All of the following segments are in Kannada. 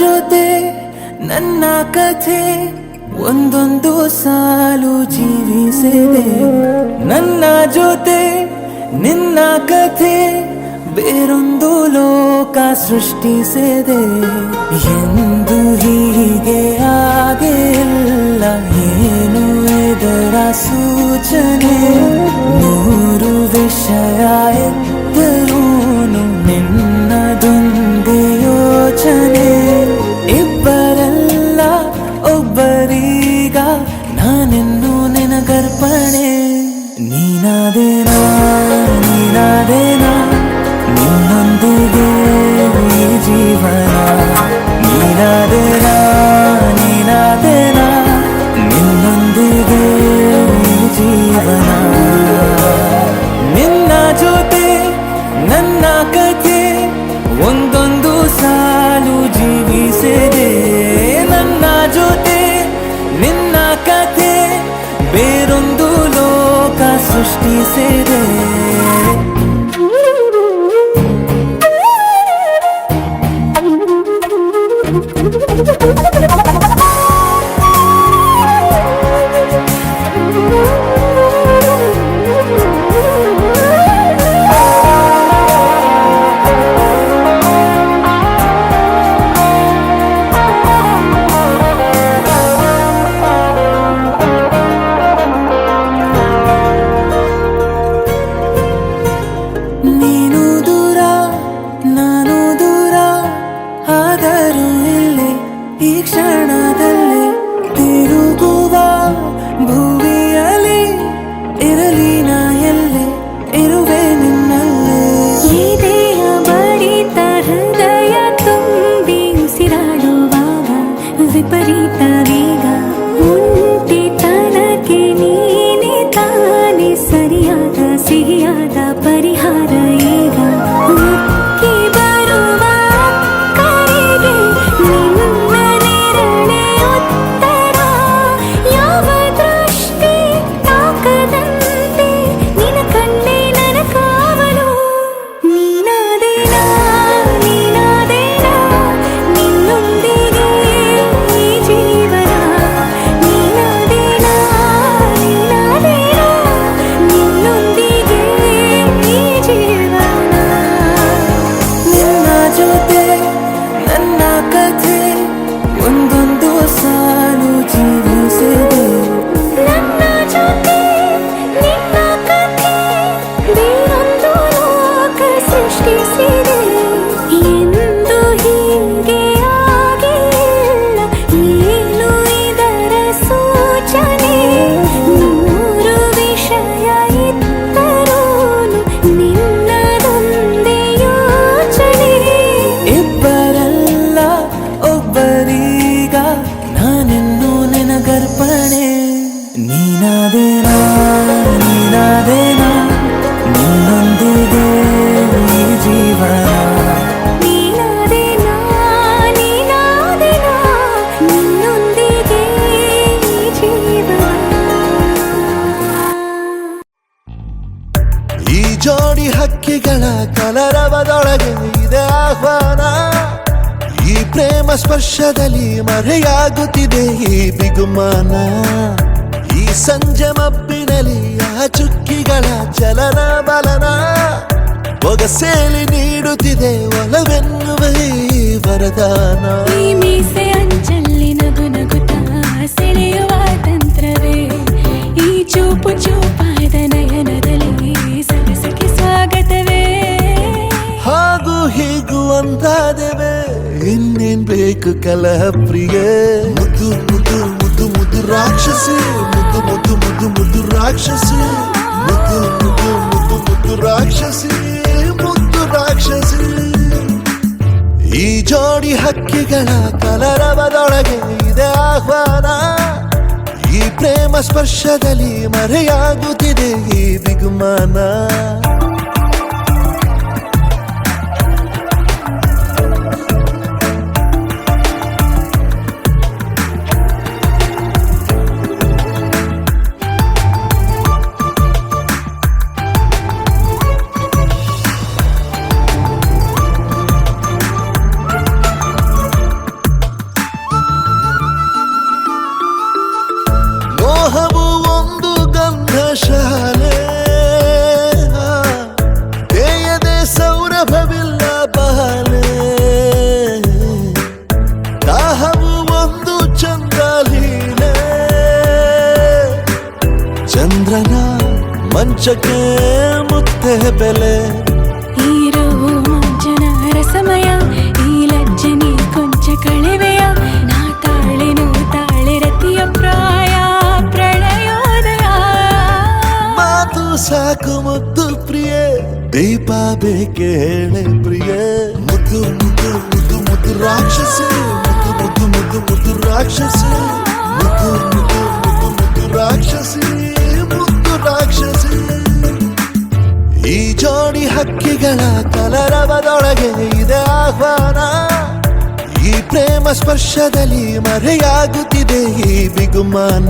ಜೊತೆ ನನ್ನ ಕಥೆ ಒಂದೊಂದು ಸಾಲು ಜೀವಿಸಿದೆ. ನನ್ನ ಜೊತೆ ನಿನ್ನ ಕಥೆ ಬೇರೊಂದು ಲೋಕ ಸೃಷ್ಟಿಸಿದೆ. ಎಂದು ಹೀಗೆ ಆಗಿಲ್ಲ, ಏನು ಇದರ ಸೂಚನೆ? ನೂರು ವಿಷಯ ಎತ್ತರೂನು ನಿನ್ನದೊಂದೇ ಯೋಚನೆ. ಇಬ್ಬರಲ್ಲ ಒಬ್ಬರೀಗ ನಾನೆನ್ನು ನಿನಗರ್ಪಣೆ. ನೀನಾದೇನಾ ನೀನಾದೇನಾ ನಿನ್ನೊಂದಿಗೆ ಈ ಜೀವನ. ನೀನಾದೇನಾ ನೀನಾದೇನಾ ನಿನ್ನೊಂದಿಗೆ ಈ ಜೀವನ. ನಿನ್ನ ಜೊತೆ ನನ್ನ ಕಥೆ ಒಂದೊಂದು ಸಾಲು ಜೀವಿಸಿದೆ. ನನ್ನ ಜೊತೆ ನಿನ್ನ ಕಥೆ ಬೇರೊಂದು ಲೋಕ ಸೃಷ್ಟಿಸಿದೆ. ನೀನು ದೂರ ನಾನು ದೂರ ಆದರೂ ಇಲ್ಲಿ ಈ ಕ್ಷಣದಲ್ಲಿ ತಿರುಗುವ ಭೂಮಿಯಲ್ಲಿ ಇರಲಿ ನಾ ಎಲ್ಲೆ ಇರುವೆ ನಿನ್ನಲ್ಲೇ. ಎದೆಯ ಬಡಿತ ಹೃದಯ ತುಂಬಿ ಉಸಿರಾಡುವಾಗ ವಿಪರೀತ ವೇಗ. ಒಂಟಿತನಕ್ಕೆ ನೀನೆ ತಾನೆ ಸರಿಯಾದ ಸಿಹಿಯಾದ ಪರಿಹಾರ ಈಗ. ಉಕ್ಕಿ ಬರುವ ಕರೆಗೆ ನಿನ್ನ ನೆರಳೆ ಉತ್ತರ. ಯಾವ ದೃಷ್ಟಿ ತಾಕದಂತೆ ನಿನ ಕಣ್ಣೆ ನನ್ನ ಕಾವಲು. ನೀನಾದೇನಾ ನೀನಾದೇನಾ ನಿನ್ನೊಂದಿಗೆ ಈ ಜೀವನ. ನೀನಾದೇನಾ ನೀನಾದೇನಾ ನಿನ್ನೊಂದಿಗೆ ಈ ಜೀವನ. ನಿನ್ನ ಜೊತೆ ನನ್ನ ಕಥೆ ಒಂದೊಂದು ಸಾಲು ಜೀವಿಸಿದೆ. ನನ್ನ ಜೊತೆ ನಿನ್ನ ಕಥೆ ಬೇರೊಂದು ಲೋಕ ಸೃಷ್ಟಿಸಿದೆ. ಎಂದು ಹೀಗೆ ಆಗಿಲ್ಲ, ಏನು ಇದರ ಸೂಚನೆ? ನೂರು ವಿಷಯ ಇತ್ತರೂನು ನಿನ್ನದೊಂದೇ ಯೋಚನೆ. ಇಬ್ಬರಲ್ಲ ಒಬ್ಬರೀಗ ನಾನೆನ್ನು ನಿನಗರ್ಪಣೆ. ನೀನಾದೇನಾ ನೀನಾದೇನಾ ನಿನ್ನೊಂದಿಗೆ ಈ ಜೀವನ. ನೀನಾದೇನಾ ನೀನಾದೇನಾ ನಿನ್ನೊಂದಿಗೆ ಈ ಜೀವನ. ಈ ಜೋಡಿ ಹಕ್ಕಿಗಳ ಕಲರವದೊಳಗೆ ಇದೆ ಆಹ್ವಾನ. ಈ ಪ್ರೇಮ ಸ್ಪರ್ಶದಲ್ಲಿ ಮರೆಯಾಗುತ್ತಿದೆ ಈ ಬಿಗುಮಾನ. ಈ ಸಂಜೆ ಮಬ್ಬಿನಲ್ಲಿ ಆ ಚುಕ್ಕಿಗಳ ಚಲನ ಬಲನ. ಒಗಸೇಲಿ ನೀಡುತ್ತಿದೆ ಒಲವೆನ್ನುವ ಈ ವರದಾನ. ಈ ಮೀಸೆ ಅಂಚಲ್ಲಿ ನಗು ನಗುತ್ತಾ ಸೆಳೆಯುವ ತಂತ್ರವೇ. ಈ ಚೂಪು ಚೂಪಾದ ನಯನದಲ್ಲಿ ಸರಸಕ್ಕೆ ಸ್ವಾಗತವೇ. ಹಾಗೂ ಹೀಗೂ ಒಂದಾದೆವೆ, ಇನ್ನೇನ್ ಬೇಕು ಕಲಹ ಪ್ರಿಯೆ. ಮುದ್ದು ಮುದ್ದು ಮುದ್ದು ಮುದ್ದು ರಾಕ್ಷಸಿ, ಮುದ್ದು ಮುದ್ದು ಮುದ್ದು ಮುದ್ದು ರಾಕ್ಷಸಿ, ಮುದ್ದು ಮುದ್ದು ಮುದ್ದು ಮುದ್ದು ರಾಕ್ಷಸಿ, ಮುದ್ದು ರಾಕ್ಷಸಿ. ಈ ಜೋಡಿ ಹಕ್ಕಿಗಳ ಕಲರವದೊಳಗೆ ಇದೆ ಆಹ್ವಾನ. ಈ ಪ್ರೇಮ ಸ್ಪರ್ಶದಲ್ಲಿ ಮರೆಯಾಗುತ್ತಿದೆ ಈ ಬಿಗುಮಾನ. ಚಂದ್ರನ ಮಂಚಕ್ಕೆ ಮುತ್ತೆ ಬೆಲೆ ಈರೋ ಮಂಚನ ರಸಮಯ ಈ ಲಜ್ಜನಿ ಕೊಂಚ ಕಳೆವೆಯ ನಾ ತಾಳೆನು ತಾಳೆ ರತಿಯ ಪ್ರಾಯ ಪ್ರಳಯೋದಯ ಮಾತು ಸಾಕು ಮುದ್ದು ಪ್ರಿಯೆ ದೀಪ ಬೇಕೆ ಹೇಳೆ ಪ್ರಿಯೆ ಮುದ್ದು ಮುದ್ದು ಮುದ್ದು ಮುದ್ದು ರಾಕ್ಷಸಿ ಮುದ್ದು ಮುದ್ದು ಮುದ್ದು ಮುದ್ದು ರಾಕ್ಷಸಿ ಮುದ್ದು ಮುದ್ದು ಮುದ್ದು ಮುದ್ದು ರಾಕ್ಷಸಿ ಮುದ್ದು ರಾಕ್ಷಸಿ ಈ ಜೋಡಿ ಹಕ್ಕಿಗಳ ಕಲರವದೊಳಗೆ ಇದೆ ಆಹ್ವಾನ ಈ ಪ್ರೇಮ ಸ್ಪರ್ಶದಲ್ಲಿ ಮರೆಯಾಗುತ್ತಿದೆ ಈ ಬಿಗುಮಾನ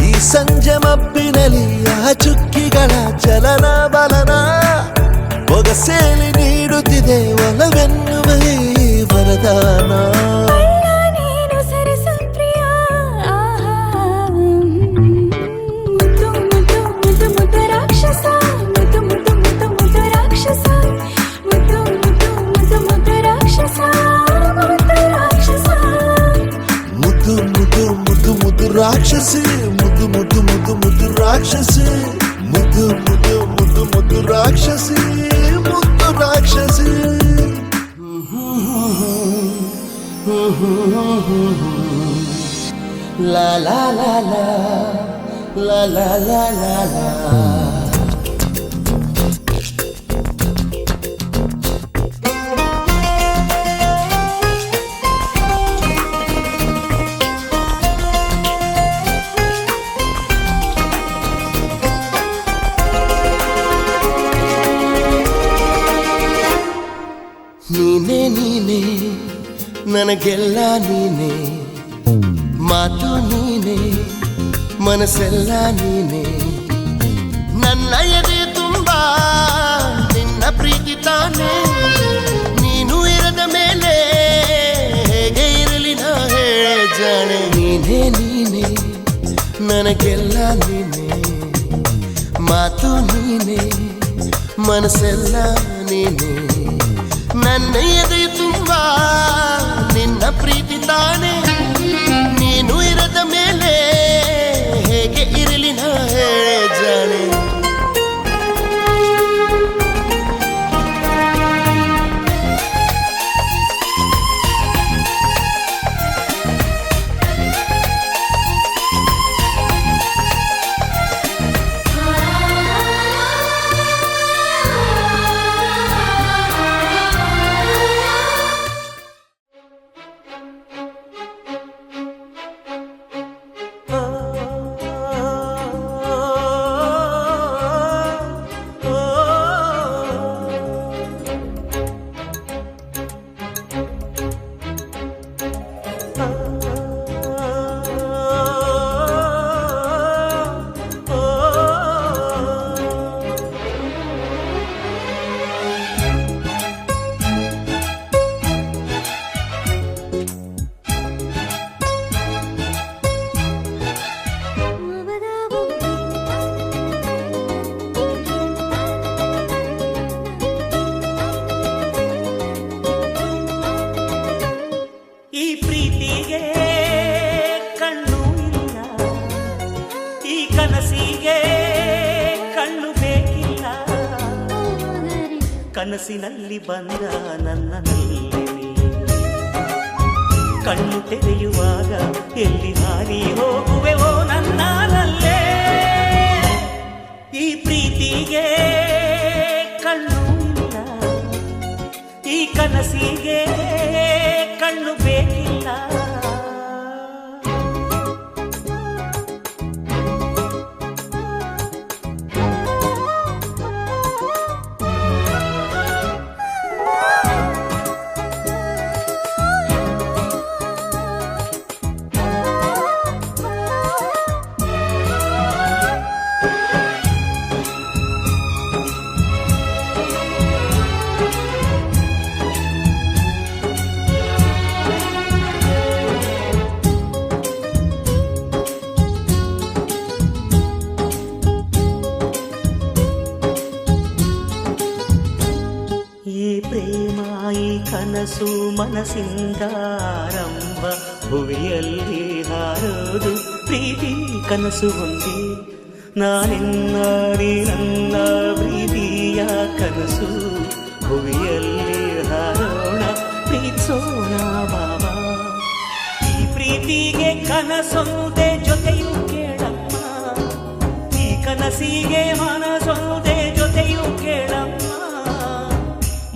ಈ ಸಂಜೆ ಮಬ್ಬಿನಲ್ಲಿ ಆ ಚುಕ್ಕಿಗಳ ಚಲನ ಬಲನ ಒಗಸೇಲಿ ನೀಡುತ್ತಿದೆ ಒಲವೆನ್ನುವ ಈ ವರದಾನ ನೀನು ಸರಸ ಪ್ರಿಯ ಮುದ್ದು ಮುದ್ದು ಮುದ್ದು ಮುದ್ದು ರಾಕ್ಷಸ ಮುದ್ದು ಮುದ್ದು ಮುದ್ದು ಮುದ್ದು ರಾಕ್ಷಸ ಮುದ್ದು ಮುದ್ದು ಮುದ್ದು ಮುದ್ದು ರಾಕ್ಷಸ ಮುದ್ದು ರಾಕ್ಷಸ ಮುದ್ದು ಮುದ್ದು ಮುದ್ದು ಮುದ್ದು ರಾಕ್ಷಸಿ ಮುದ್ದು ಮುದ್ದು ಮುದ್ದು ಮುದ್ದು ರಾಕ್ಷಸಿ ಮುದ್ದು ಮುದ್ದು ಮುದ್ದು ಮುದ್ದು ರಾಕ್ಷಸಿ ಮುದ್ದು ರಾಕ್ಷಸಿ ಲಾ ಲಾ ಲಾ ಲಾ ಲಾ ಲಾ ಲಾ ಲಾ ಲಾ ನೀನೇ ನೀನೇ ನನಗೆಲ್ಲ ನೀನೇ ಮಾತು ನೀನೇ ಮನಸ್ಸೆಲ್ಲ ನೀನೇ ನನ್ನ ಎದೆ ತುಂಬಾ ನಿನ್ನ ಪ್ರೀತಿ ತಾನೇ ನೀನು ಇರದ ಮೇಲೆ ಹೇಗೆ ಇರಲಿ ನಾ ಹೇಳೆ ಜಾಣೆ ನೀನೇ ನೀನೇ ನನಗೆಲ್ಲ ನೀನೇ ಮಾತು ನೀನೇ ಮನಸ್ಸೆಲ್ಲ ನೀನೇ ನನ್ನ ಎದೆ ತುಂಬಾ ನಿನ್ನ ಪ್ರೀತಿ ತಾನೆ ನೀನು ಇರದ ಮೇಲೆ ಹೇಗೆ ಇರಲಿ ನಾ ಹೇಳೆ ಜಾಣೆ ಕನಸಿನಲ್ಲಿ ಬಂದ ನನ್ನಲ್ಲಿ ಕಣ್ಣು ತೆರೆಯುವಾಗ ಎಲ್ಲಿ ಹಾರಿ ಹೋಗುವೆವೋ ನನ್ನಲ್ಲೇ ಈ ಪ್ರೀತಿಗೆ ಕಣ್ಣು ಇಲ್ಲ ಈ ಕನಸಿಗೆ ಕಣ್ಣು ಬೇಕಿಲ್ಲ ಕನಸು ಮನಸ್ಸಿಂದ ಆರಂಭ ಭುವಿಯಲ್ಲಿ ಹಾರೋದು ಪ್ರೀತಿ ಕನಸು ಹೊಂದಿ ನಾನಿನ್ನ ನೀ ನನ್ನ ಪ್ರೀತಿಯ ಕನಸು ಭುವಿಯಲ್ಲಿ ಹಾರೋಣ ಪ್ರೀತಿಸೋಣ ಬಾಬಾ ಈ ಪ್ರೀತಿಗೆ ಕನಸೊಂದೆ ಜೊತೆಯೂ ಕೇಳಮ್ಮ ಈ ಕನಸಿಗೆ ಮನಸೊಂದೆ ಜೊತೆಯೂ ಕೇಳಮ್ಮ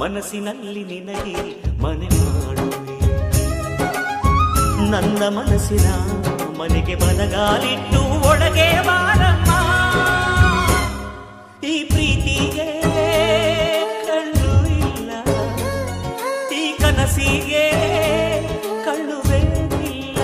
ಮನಸ್ಸಿನಲ್ಲಿ ನಿನಗೆ ಮನೆ ಮಾಡುವೆ ನನ್ನ ಮನಸ್ಸಿನ ಮನೆಗೆ ಬಲಗಾಲಿಟ್ಟು ಒಳಗೆ ಬಾರಮ್ಮ ಈ ಪ್ರೀತಿಗೆ ಕಣ್ಣು ಇಲ್ಲ ಈ ಕನಸಿಗೆ ಕಣ್ಣು ಬೇಕಿಲ್ಲ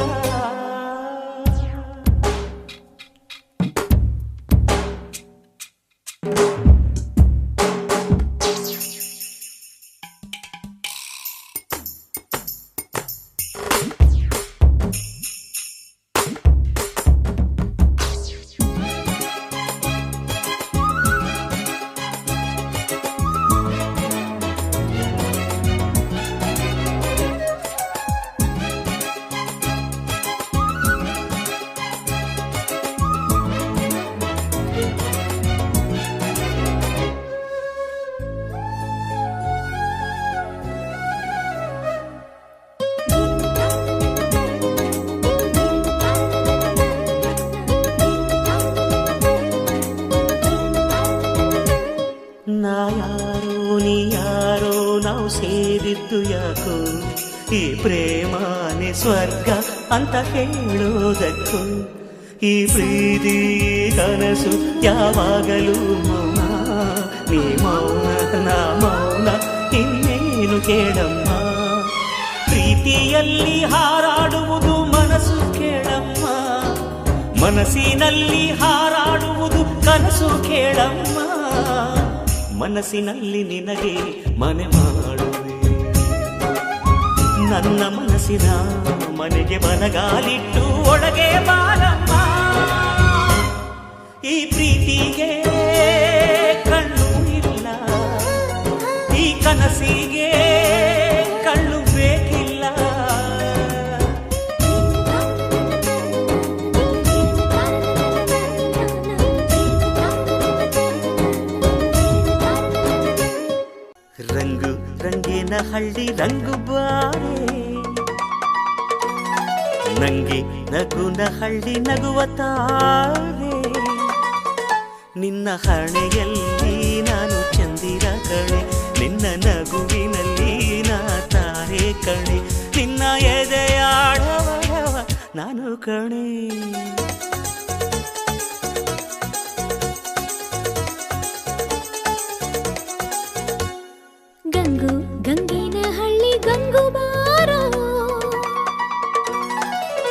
ನಾ ಯಾರೋ ನೀ ಯಾರೋ ನಾವು ಸೇರಿದ್ದು ಯಾಕೋ ಈ ಪ್ರೇಮಾನೆ ಸ್ವರ್ಗ ಅಂತ ಹೇಳೋದಕ್ಕೂ ಈ ಪ್ರೀತಿ ಕನಸು ಯಾವಾಗಲೂ ಮೌನ ನೀ ಮೌನ ನಾ ಮೌನ ಇನ್ನೇನು ಕೇಳಮ್ಮ ಪ್ರೀತಿಯಲ್ಲಿ ಹಾರಾಡುವುದು ಮನಸ್ಸು ಕೇಳಮ್ಮ ಮನಸ್ಸಿನಲ್ಲಿ ಹಾರಾಡುವುದು ಕನಸು ಕೇಳಮ್ಮ ಮನಸ್ಸಿನಲ್ಲಿ ನಿನಗೆ ಮನೆ ಮಾಡುವೆ ನನ್ನ ಮನಸ್ಸಿನ ಮನೆಗೆ ಬಲಗಾಲಿಟ್ಟು ಒಳಗೆ ಬಾರಮ್ಮ ಈ ಪ್ರೀತಿಗೆ ಕಣ್ಣು ಇಲ್ಲ ಈ ಕನಸಿಗೆ ಕಣ್ಣು ಬೇಕಿಲ್ಲ ರಂಗು ರಂಗಿನ ಹಳ್ಳಿ ರಂಗು ಬಾರೆ ನಂಗೆ ನಗುನ ಹಳ್ಳಿ ನಗುವ ತಾರೆ ನಿನ್ನ ಹಣೆಯಲ್ಲಿ ನಾನು ಚಂದಿರ ಕಣೆ ನಿನ್ನ ನಗುವಿನಲ್ಲಿ ನಾ ತಾರೆ ಕಣೆ ನಿನ್ನ ಎದೆಯಾಡವ ನಾನು ಕಣೆ ಗಂಗು ಗಂಗಿನ ಹಳ್ಳಿ ಗಂಗು ಬಾರೋ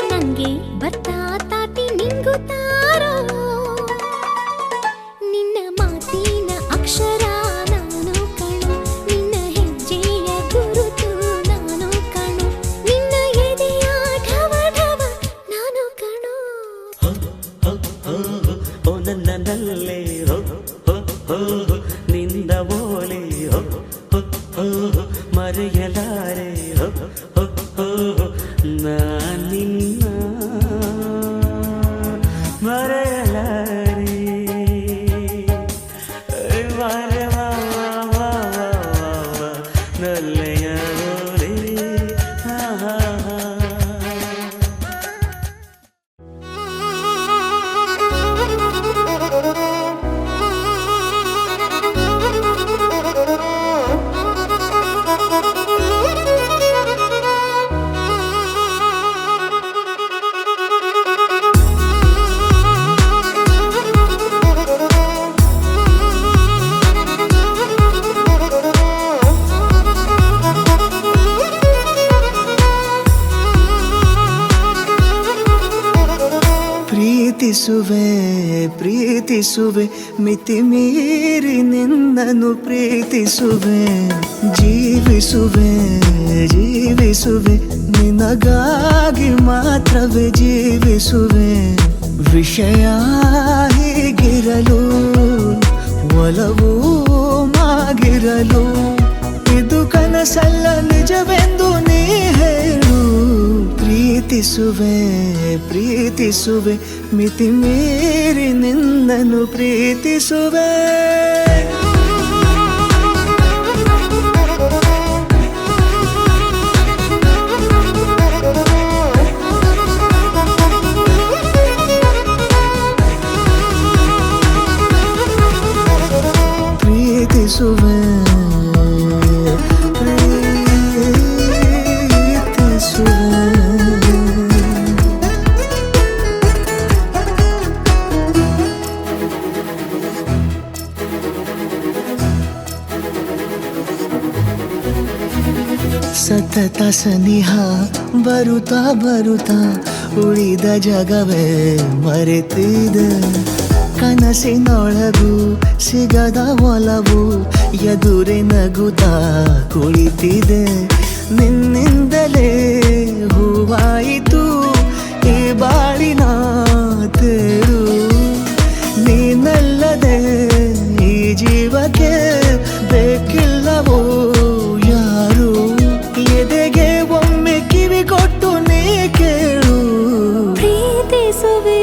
ನಂಗೆ ಬರ್ತಾ ತಾಟಿ ನಿಂಗು ತಾರೋ ನಿನ್ನ ಮಾತಿನ ಅಕ್ಷರ ನಾನು ಕಣು ನಿನ್ನ ಹೆಜ್ಜೆಯ ಗುರುತು ನಾನು ಕಣು ನಿನ್ನ ಎದೆಯ ಢವ ಢವ ನಾನು ಕಣು ಓ ನನ್ನಲ್ಲೇ ನಿಂದ ಓಲೆ ಮರೆಯಲಾರೆ ನಿನ್ನ ಮರೆಯಲಾರೆ ನಲ್ಲೆಯ ಪ್ರೀತಿಸುವೆ ಪ್ರೀತಿಸುವೆ ಮಿತಿ ಮೀರಿ ನಿನ್ನನ್ನು ಪ್ರೀತಿಸುವೆ ಜೀವಿಸುವೆ ಜೀವಿಸುವೆ ನಿನಗಾಗಿ ಮಾತ್ರವೇ ಜೀವಿಸುವೆ ವಿಷಯ ಹೀಗಿರಲು ಒಲವು ಮಾಗಿರಲು ಇದು ಕನಸಲ್ಲ ನಿಜವೆಂದು ನೀ ಹೇಳು ಪ್ರೀತಿ ಪ್ರೀತಿಸುವೆ ಪ್ರೀತಿಸುವೆ ಮಿತಿ ಮೀರಿ ನಿನ್ನನ್ನು ಪ್ರೀತಿಸುವೆ. ಪ್ರೀತಿಸುವೆ ಸತತ ಸನಿಹ ಬರುತ್ತಾ ಬರುತ್ತಾ ಉಳಿದ ಜಗವೇ ಮರೆತಿದೆ. ಕನಸಿನೊಳಗೂ ಸಿಗದ ಒಲವು ಎದುರೆ ನಗುತ್ತಾ ಕುಳಿತಿದೆ. ನಿನ್ನಿಂದಲೇ ಹೂವಾಯಿತು ಈ ಬಾಳಿನ ತೇರು. ನೀನಲ್ಲದೆ ಈ ಜೀವಕ್ಕೆ ಬೇಕಿಲ್ಲವೋ ಯಾರು. ಎದೆಗೆ ಒಮ್ಮೆ ಕಿವಿ ಕೊಟ್ಟು ನೀ ಕೇಳು. ಪ್ರೀತಿಸುವೆ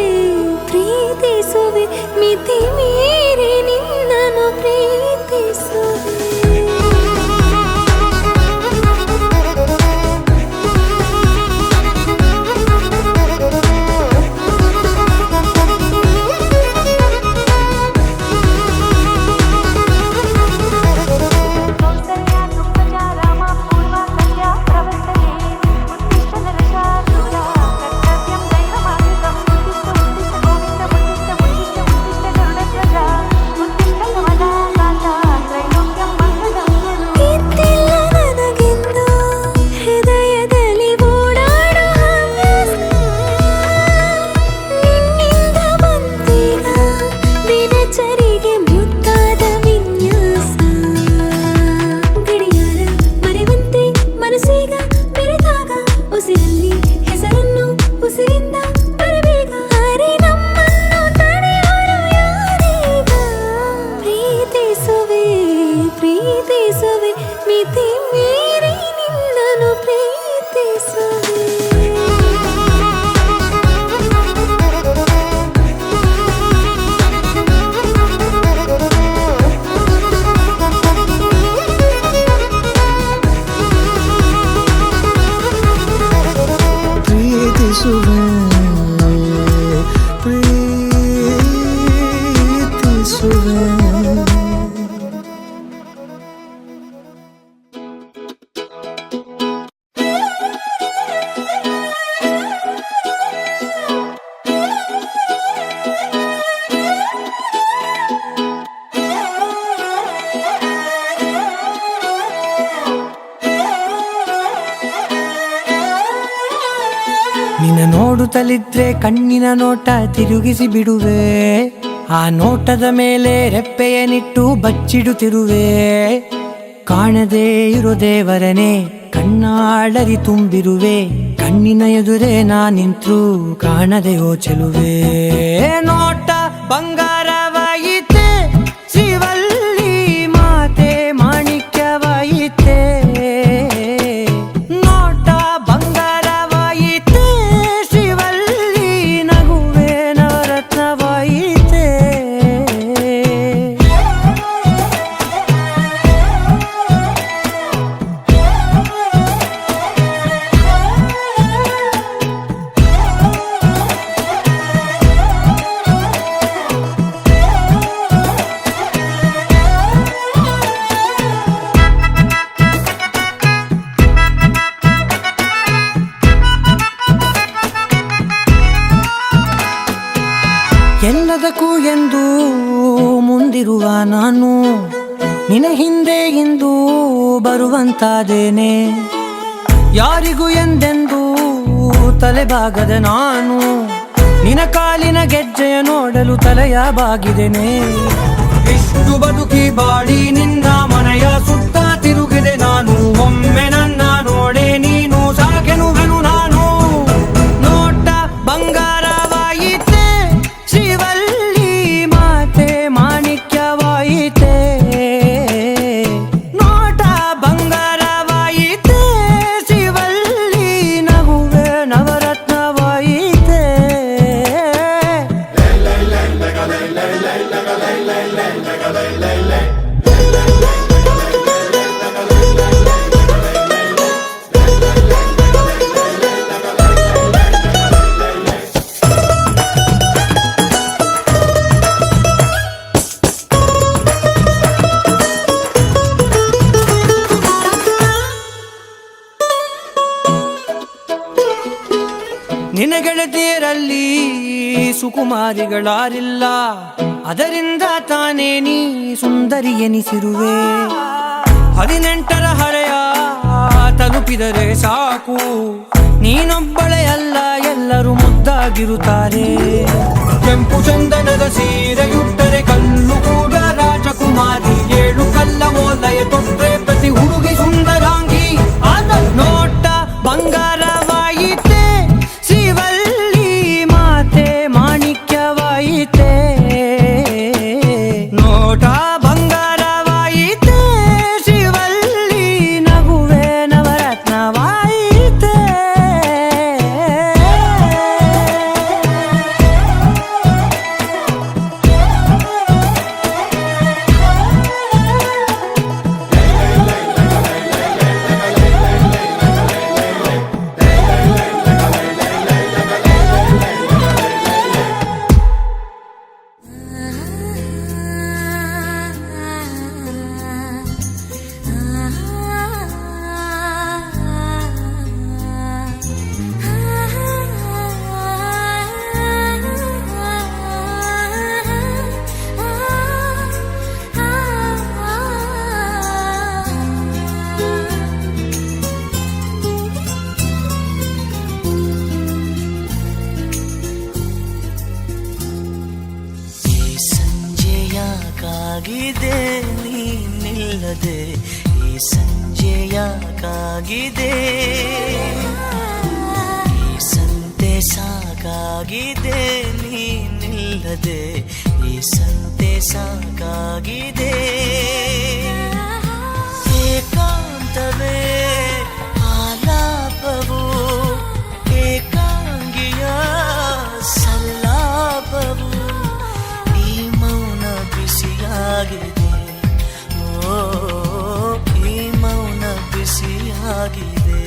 ಪ್ರೀತಿಸುವೆ ಮಿತಿ ಮೀರಿ ನಿನ್ನನ್ನು ಪ್ರೀತಿಸುವೆ. ಪ್ರೀತಿಸುವೆ ಮಿತಿ ಮೀರಿ ನಿನ್ನನ್ನು ಪ್ರೀತಿಸುವೆ. ಪ್ರೀತಿಸುವೆ ಪ್ರೀತಿಸುವೆ. ನಿನ್ನ ನೋಡುತ್ತಲಿದ್ರೆ ಕಣ್ಣಿನ ನೋಟ ತಿರುಗಿಸಿ ಬಿಡುವೆ. ಆ ನೋಟದ ಮೇಲೆ ರೆಪ್ಪೆಯನಿಟ್ಟು ಬಚ್ಚಿಡುತ್ತಿರುವೆ. ಕಾಣದೇ ಇರೋ ದೇವರನೇ ಕಣ್ಣಾಳರಿ ತುಂಬಿರುವೆ. ಕಣ್ಣಿನ ಎದುರೇ ನಾ ನಿಂತ್ರು ಕಾಣದೆಯೋ ಚೆಲುವೆ. ನೋಟ ಬಂಗಾರವಾಯಿತೆ ಶಿವಲ್ಲಿ ಮಾತೆ ಮಾಣಿಕ್ಯವಾಯಿತೆ. ನೋಟ ಬಂಗಾರವಾಯಿತೆ ಶಿವಲ್ಲಿ ನಗುವೆ ನವರತ್ನವಾಯಿತೆ. ಎಲ್ಲದಕ್ಕೂ ಎಂದು ಮುಂದಿರುವ ನಾನು ನಿನ ಹಿಂದೆ ಇಂದು ಬರುವಂತಾದೇನೆ. ಯಾರಿಗೂ ಎಂದೆಂದು ತಲೆಬಾಗದ ನಾನು ನಿನ ಕಾಲಿನ ಗೆಜ್ಜೆಯ ನೋಡಲು ತಲೆಯ ಬಾಗಿದೆನೆ. ಇಷ್ಟು ಬದುಕಿ ಬಾಡಿ ನಿನ್ನ ಮನೆಯ ಸುತ್ತ ತಿರುಗಿದೆ ನಾನು. ಒಮ್ಮೆ ನನ್ನ ನೋಡೆ ನೀನು ಸಾಕೆನುವೆನು ನಾನು. ನೋಟ ಬಂಗಾರವಾಯಿತೆ ಶಿವಲ್ಲಿ ಮಾತೆ ಮಾಣಿಕ್ಯವಾಯಿತೆ. ನೋಟ ಬಂಗಾರವಾಯಿತೆ ಶಿವಲ್ಲಿ ನಗುವೆ ನವರತ್ನ ಸುಕುಮಾರಿಗಳಾರಿಲ್ಲ, ಅದರಿಂದ ತಾನೇ ನೀ ಸುಂದರಿ ಎನಿಸಿರುವೆ. 18ರ ಹರೆಯ ತಲುಪಿದರೆ ಸಾಕು, ನೀನೊಬ್ಬಳೇ ಅಲ್ಲ ಎಲ್ಲರೂ ಮುದ್ದಾಗಿರುತ್ತಾರೆ. ಕೆಂಪು ಚಂದನದ ಸೀರೆಯುಟ್ಟರೆ ಕಲ್ಲು ಕೂಡ ರಾಜಕುಮಾರಿ, 7 ಕಲ್ಲ ಓಲಯ ತೊಟ್ರೆ ಪ್ರತಿ ಹುಡುಗಿ ಸುಂದರಾಂಗಿ. ಆದ ನೋಟ ಬಂಗಾರವಾಯಿತೆ, ಶ್ರೀವಲ್ಲಿ ಮಾತೆ ಮಾಣಿಕ್ಯವಾಯಿತೆ. ನೋಟ ಬಂಗಾರವಾಯಿತೆ, ಶ್ರೀವಲ್ಲಿ ನಗುವೆ ನವರತ್ನವಾಯಿತೆ. ಸಂಜೆಯಾಕಾಗಿದೆ ನೀನಿಲ್ಲದೆ, ಈ ಸಂಜೆಯಾಕಾಗಿದೆ. ಈ ಸಂತೆ ಸಾಕಾಗಿದೆ ನೀನಿಲ್ಲದೆ, ಈ ಸಂತೆ ಸಾಕಾಗಿದೆ. ಏಕಾಂತವೇ ಆಲಾಪವು, ಏಕಾಂಗಿಯ ಸಲ್ಲಾಪವು. ಈ ಮೌನ ಬಿಸಿಯಾಗಿದೆ, ಓ ಈ ಮೌನ ಬಿಸಿಯಾಗಿದೆ.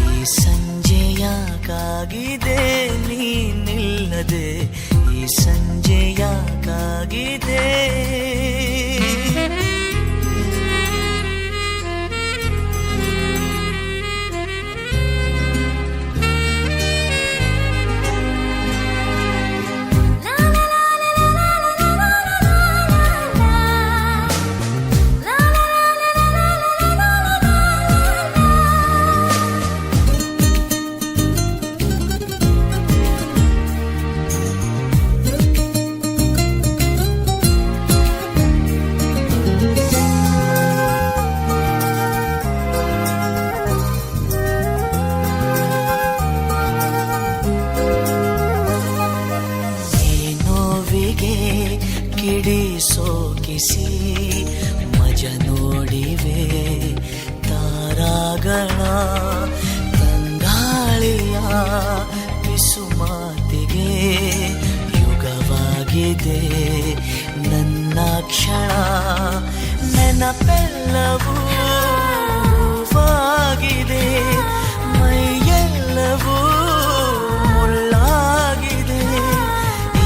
ಈ ಸಂಜೆಯಾಕಾಗಿದೆ ನೀನಿಲ್ಲದೆ, ಈ ಸಂಜೆಯಾಕಾಗಿದೆ. ಕಿಡಿ ಸೋಕಿಸಿ ಮಜ ನೋಡಿವೆ ತಾರಾಗಳ, ತಂಗಾಳಿಯ ಪಿಸು ಮಾತಿಗೆ ಯುಗವಾಗಿದೆ ನನ್ನ ಕ್ಷಣ. ನೆನಪೆಲ್ಲವೂ ಹೂವಾಗಿದೆ, ಮೈಯೆಲ್ಲವೂ ಮುಳ್ಳಾಗಿದೆ.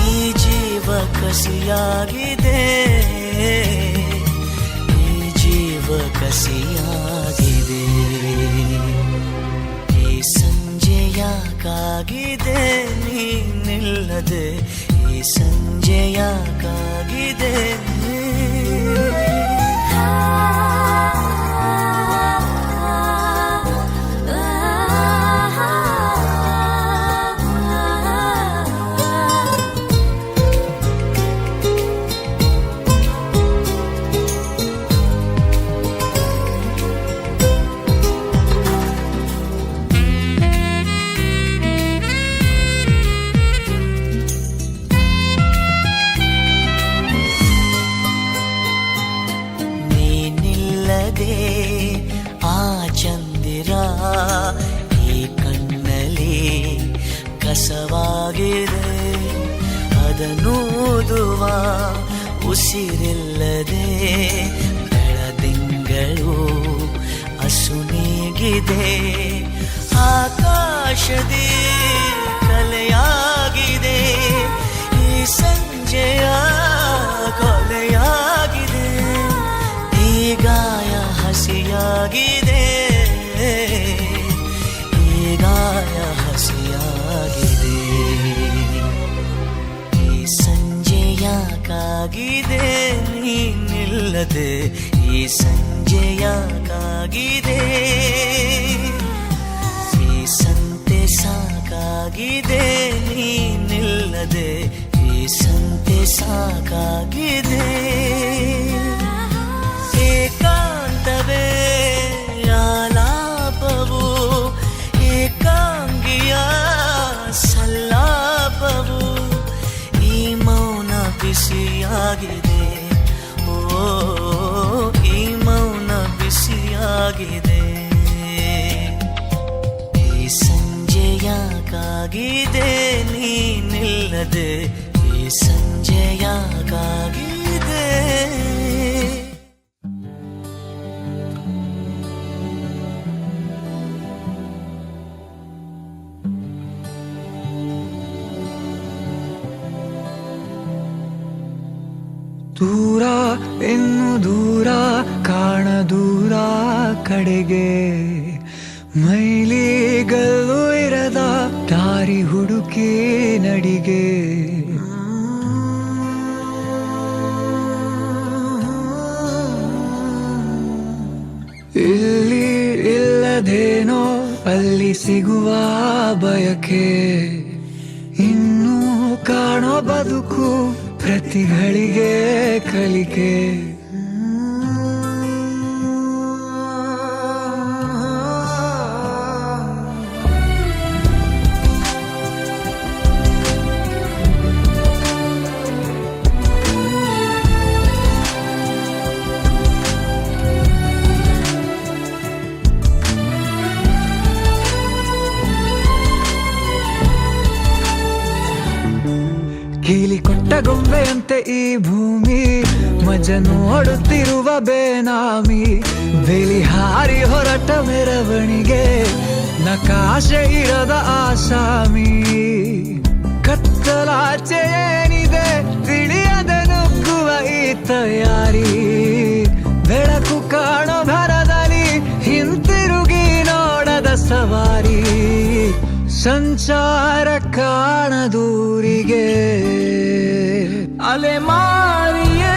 ಈ ಜೀವ ಕಸಿಯಾಗಿದೆ, ಈ ಜೀವ ಕಸಿಯಾಗಿದೆ. ಈ ಸಂಜೆಯಾಕಾಗಿದೆ ನೀನಿಲ್ಲದೆ, ಈ ಸಂಜೆಯಾಕಾಗಿದೆ. ಆ ಚಂದಿರ ಈ ಕಣ್ಣಲ್ಲಿ ಕಸವಾಗಿದೆ, ಅದನ್ನೂದುವ ಉಸಿರಿಲ್ಲದೆ ಬೆಳದಿಂಗಳು ಅಸುನೀಗಿದೆ. ಆಕಾಶದಿ ಕಲೆಯಾಗಿದೆ, ಈ ಸಂಜೆಯ ಕೊಲೆಯಾಗಿದೆ. ಈ ಗಾಯ ಹಸಿಯಾಗಿದೆ, ಈ ಗಾಯ ಹಸಿಯಾಗಿದೆ. ನೀನಿಲ್ಲದೆ ಈ ಸಂಜೆಯಾಗಿದೆ ಈ ಸಂತೆ ಸಾಕಾಗಿದೆ ನೀನಿಲ್ಲದೆ ಈ ಸಂತೆ ಸಾಕಾಗಿದೆ ಏಕಾಂತವೇ ಆಲಾಪವು ಏಕಾಂಗಿಯ ಸಲ್ಲಾಪವು ಈ ಮೌನ ಬಿಸಿಯಾಗಿದೆ ಓ ಈ ಮೌನ ಬಿಸಿಯಾಗಿದೆ ಈ ಸಂಜೆಯಾಗಿದೆ ನೀನಿಲ್ಲದೆ ಈ ಸಂಜೆಯಾಗಿದೆ ದೂರ ಇನ್ನು ದೂರ ಕಾಣ ದೂರ ಕಡೆಗೆ ಮೈಲಿಗಲ್ಲು ಇರದ ದಾರಿ ಹುಡುಕಿ ನಡಿಗೆ ಇಲ್ಲಿ ಇಲ್ಲದೇನೋ ಅಲ್ಲಿ ಸಿಗುವ ಬಯಕೆ ಇನ್ನೂ ಕಾಣೋ ಬದುಕು ಪ್ರತಿಗಳಿಗೆ ಕಲಿಕೆ ಕೀಲಿ ಕೊಟ್ಟ ಗೊಂಬೆಯಂತೆ ಈ ಭೂಮಿ ಮಜ ನೋಡುತ್ತಿರುವ ಬೇನಾಮಿ ಬೇಲಿ ಹಾರಿ ಹೊರಟ ಮೆರವಣಿಗೆ ನಕಾಶೆ ಇರದ ಆಸಾಮಿ ಕತ್ತಲಾಚೆ ಏನಿದೆ ತಿಳಿಯದೆ ನುಗ್ಗುವ ಈ ತಯಾರಿ ಬೆಳಕು ಕಾಣೋ ಭರದಲ್ಲಿ ಹಿಂತಿರುಗಿ ನೋಡದ ಸವಾರಿ ಸಂಚಾರ ಕಾಣದೂರಿಗೆ ಅಲೆಮಾರಿಯೇ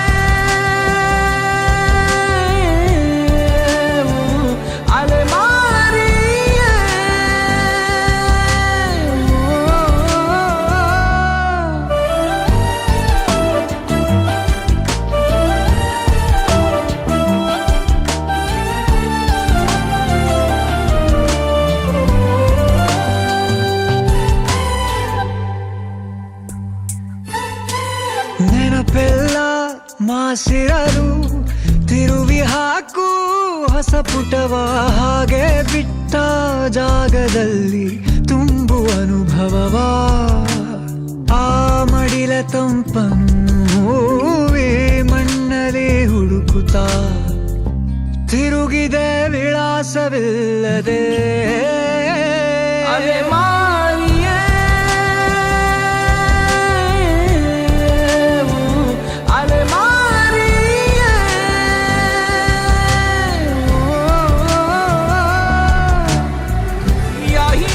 ಅಲೆಮಾರಿಯೇ ನೆನಪೆಲ್ಲ ಮಾಸಿರಲು ತಿರುವಿ ಹಾಕು ಹೊಸ ಪುಟವ ಹಾಗೆ ಬಿಟ್ಟ ಜಾಗದಲ್ಲಿ ತುಂಬು ಅನುಭವವ ಆ ಮಡಿಲ ತಂಪನ್ನು ಮಣ್ಣಲ್ಲಿ ಹುಡುಕುತ್ತಾ ತಿರುಗಿದೆ ವಿಳಾಸವಿಲ್ಲದೆ ಅಲೆಮಾರಿಯೇ ಅಲೆಮಾರಿಯೇ ಯಾಹೀ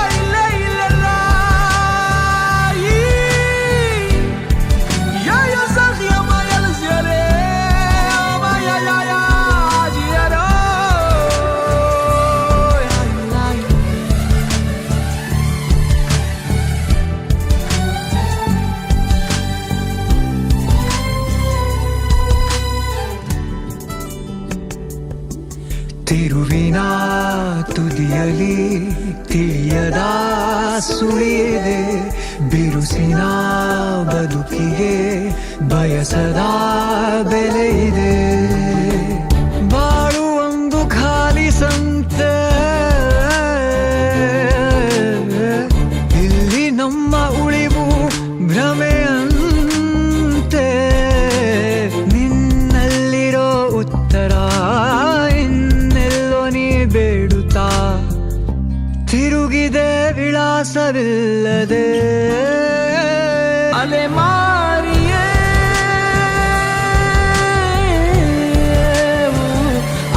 ಇಲ್ಲ ಇಲ್ಲ ಯಾ ಯಾ ಸಖಿಯ ಮಾಯಲ್ ಜರೆ ಮಾಯಾ ಯಾ ಯಾ ಜಿಯರೋ ತಿರುವಿನ ತುದಿಯಲಿ ತಿಳಿಯದ ಸುಳಿಯಿದೆ ಬಿರುಸಿನ ಬದುಕಿಗೆ ಬಯಸದ ಬೆಲೆ ಇದೆ ಬಾಳು ಒಂದು ಖಾಲಿ ಸಂತೆ ಇಲ್ಲಿ ನಮ್ಮ ಉಳಿವು ಭ್ರಮೆಯಂತೆ ನಿನ್ನಲ್ಲಿರೋ ಉತ್ತರ ಇನ್ನೆಲ್ಲೋ ನೀ ಬೇಡುತ್ತಾ ತಿರುಗಿದೆ ವಿಳಾಸವಿಲ್ಲದೆ ಅಲೆಮಾರಿಯೇ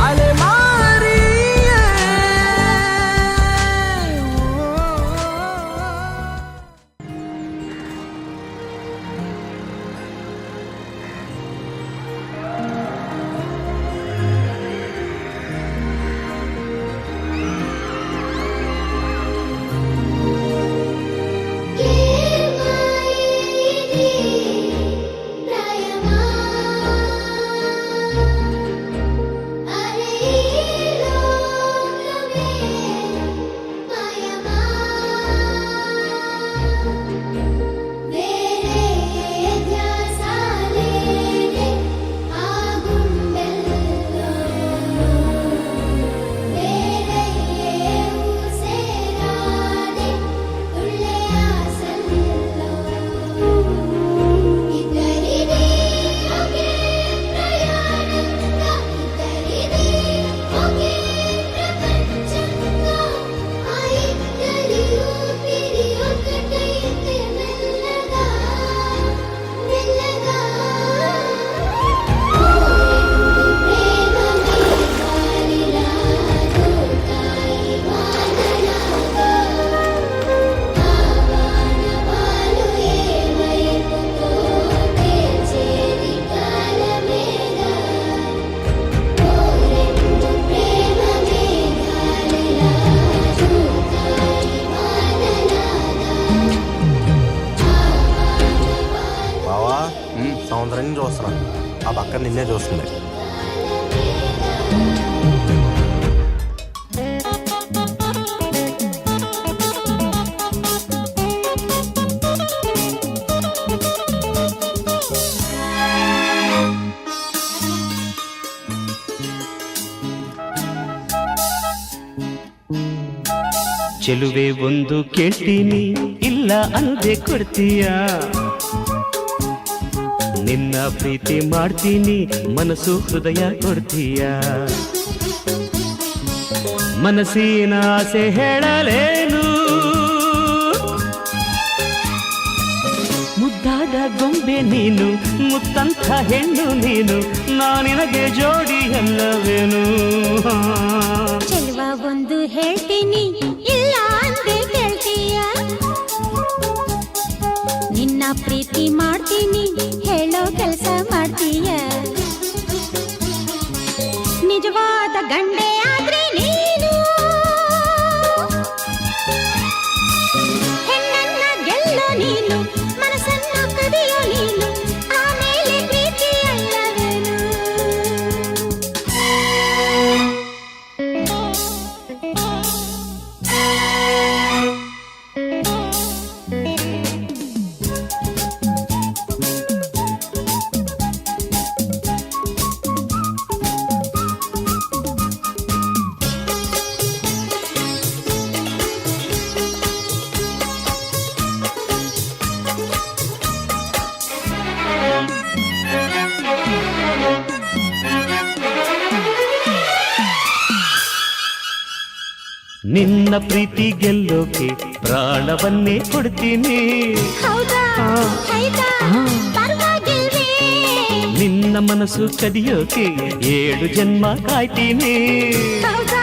ಅಲೆಮಾರಿಯೇ నేను చూస్తున్నా, ఆ పక్క నిన్నే చూస్తుంది. ಚೆಲುವೆ ಒಂದು ಕೇಳ್ತೀನಿ, ಇಲ್ಲ ಅನ್ನದೆ ಕೊಡ್ತೀಯ. ನಿನ್ನ ಪ್ರೀತಿ ಮಾಡ್ತೀನಿ, ಮನಸ್ಸು ಹೃದಯ ಕೊಡ್ತೀಯ. ಮನಸ್ಸಿನ ಆಸೆ ಹೇಳಲೇನು, ಮುದ್ದಾದ ಗೊಂಬೆ ನೀನು, ಮುತ್ತಂಥ ಹೆಣ್ಣು ನೀನು, ನಾನಿನಗೆ ಜೋಡಿ ಅಲ್ಲವೇನು. ಚೆಲುವ ಒಂದು ಹೇಳ್ತೀನಿ, ಇಲ್ಲ ಅಂದೆ ಕೇಳ್ತೀಯ. ನಿನ್ನ ಪ್ರೀತಿ ಮಾಡ್ತೀನಿ, ಹೇಳೋ ಕೆಲಸ ಮಾಡ್ತೀಯ. ನಿಜವಾದ ಗಂಡೆ ಆದ್ರೆ ನೀನು, ಹೆಣ್ಣನ್ನ ಗೆಲ್ಲೋ ನೀನು, ಮನಸ್ಸನ್ನ ಕದಿಯೋ ನೀನು, ಆಮೇಲೆ ಪ್ರೀತಿ ಅಲ್ಲವೇನು. ನಿನ್ನ ಪ್ರೀತಿ ಗೆಲ್ಲೋಕೆ ಪ್ರಾಣವನ್ನೇ ಕೊಡ್ತೀನಿ. ಹೌದಾ ಹೈದಾ ಪರವಾಗಿಲ್ವೇ, ನಿನ್ನ ಮನಸ್ಸು ಕದಿಯೋಕೆ 7 ಜನ್ಮ ಕಾಯ್ತೀನಿ. ಹೌದಾ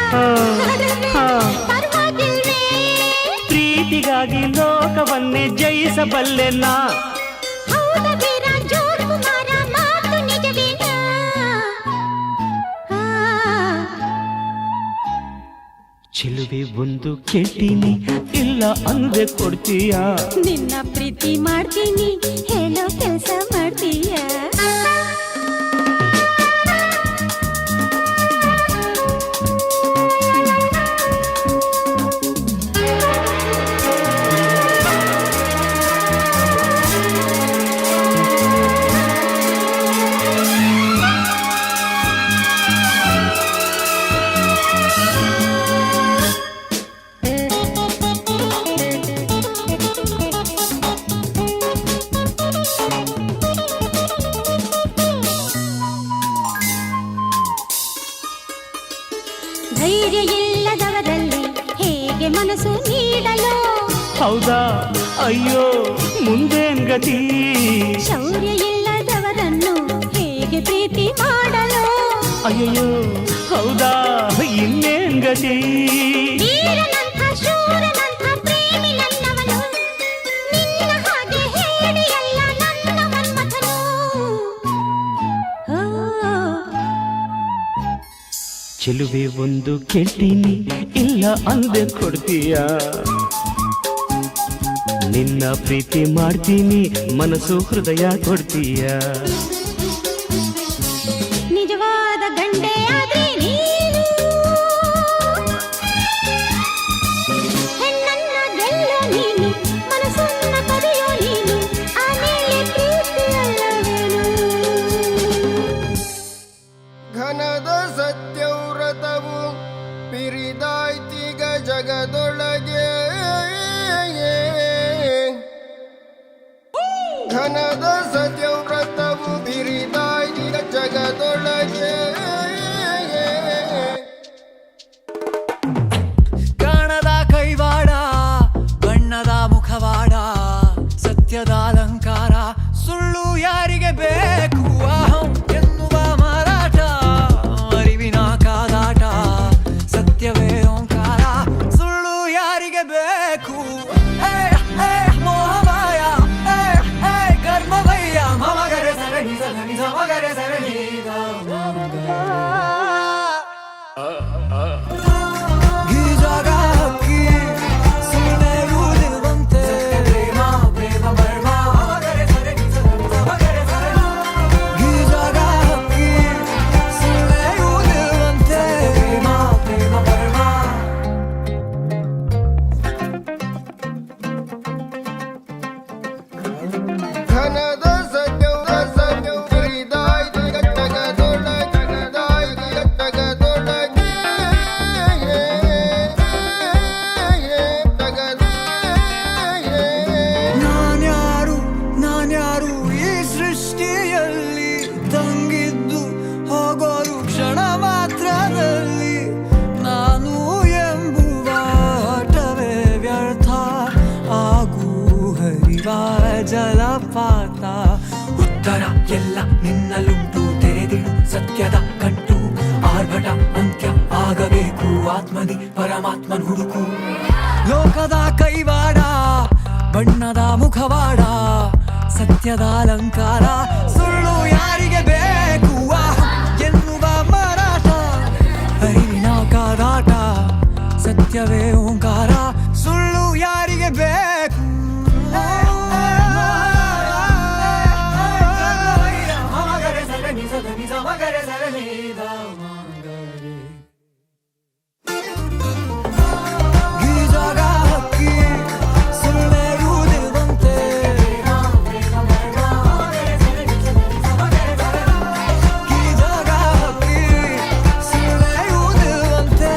ಪರವಾಗಿಲ್ವೇ, ಪ್ರೀತಿಗಾಗಿ ಲೋಕವನ್ನೇ ಜಯಿಸಬಲ್ಲೆ ನಾ. ಹೌದಾ ವೀರ ಜೋಡ್ ಕುಮಾರ, ಮಾತು ನಿಜವೇನಾ. ಚೆಲುವೆ ಒಂದು ಕೇಳ್ತೀನಿ, ಇಲ್ಲ ಅಂದೆ ಕೊಡ್ತೀಯ. ನಿನ್ನ ಪ್ರೀತಿ ಮಾಡ್ತೀನಿ, ಹೇಳೋ ಕೆಲಸ ಮಾಡ್ತೀಯ. ಧೈರ್ಯ ಇಲ್ಲದವರಲ್ಲಿ ಹೇಗೆ ಮನಸ್ಸು ನೀಡಲು, ಹೌದಾ ಅಯ್ಯೋ ಮುಂದೇನ್ ಗತಿ. ಶೌರ್ಯ ಇಲ್ಲದವರನ್ನು ಹೇಗೆ ಪ್ರೀತಿ ಮಾಡಲು, ಅಯ್ಯೋ ಹೌದಾ ಇನ್ನೇನ್ ಗತಿ. ವೀರನಂಥ ಶೂರನಂಥ ಪ್ರೇಮಿ ನನ್ನವನು, ನಿನ್ನ ಹಾಗೆ ಹೇಳಿಯಲ್ಲ ನನ್ನ ಮನ್ಮಥನು. ಚೆಲುವೆ ಒಂದು ಕೇಳ್ತೀನಿ, ಇಲ್ಲ ಅಂದೆ ಕೊಡ್ತೀಯ. ನಿನ್ನ ಪ್ರೀತಿ ಮಾಡ್ತೀನಿ, ಮನಸ್ಸು ಹೃದಯ ಕೊಡ್ತೀಯ. ನಿಜವಾದ ಗಂಡೆ ಆದ್ರೆ ನೀನು, ಹೆಣ್ಣನ್ನ ಗೆಲ್ಲೋ ನೀನು, ಮನಸ್ಸನ್ನ ಕದಿಯೋ ನೀನು, ಆಮೇಲೆ ಪ್ರೀತಿ ಅಲ್ಲವೇನು. ಘನದ ಸತ್ಯವ್ರತವು ಪಿರಿದಾಯ್ತಿಗ ಜಗದೊಳಗೆ, ಘನದ ಸತ್ಯವ್ರತವು ಪಿರಿದಾಯ್ತಿಗ ಜಗದೊಳಗೆ. ಕಾಣದ ಕೈವಾಡ, ಬಣ್ಣದ ಮುಖವಾಡ, ಸತ್ಯದ ಅಲಂಕಾರ, ಸುಳ್ಳು ಯಾರಿಗೆ ಬೇಕು. ಅಹಂ ಎನ್ನುವ ಮಾರಾಟ, ಅರಿವಿನ ಕಾದಾಟ, ಸತ್ಯವೇ ಓಂಕಾರ, ಸುಳ್ಳು ಯಾರಿಗೆ ಬೇಕು. ಮೋಹಮಾಯ ಕರ್ಮವಯ್ಯ, ಜಲಪಾತ ಉತ್ತರ ಎಲ್ಲ ನಿನ್ನಲ್ಲುಂಟು ತೆರೆದಿಡು ಸತ್ಯದ ಕಟ್ಟು ಆರ್ಭಟ ಅಂತ್ಯ ಆಗಬೇಕು ಆತ್ಮದಿ ಪರಮಾತ್ಮನ್ ಹುಡುಕು ಲೋಕದ ಕೈವಾಡ ಬಣ್ಣದ ಮುಖವಾಡ ಸತ್ಯದ ಅಲಂಕಾರ ಸುಳ್ಳು ಯಾರಿಗೆ ಬೇಕು ಎನ್ನುವ ಮಾರಾಟ ಅರಿವಿನ ಕಾದಾಟ ಸತ್ಯವೇ ಓಂಕಾರ ಸುಳ್ಳು ಯಾರಿಗೆ ಬೇಕು ಮಗರೆ ಸರೆ ನಿಜ ನಿಜ ಮಗರೆ ಸರೆ ನಿಧ ಮಗರೆ ಗೀಜಾಗ ಹಕ್ಕಿ ಸುಳ್ಳೆಯುವುದಿರುವಂತೆ ಗೀಜಾಗ ಹಕ್ಕಿ ಸುಳ್ಳೆಯುವುದಿರುವಂತೆ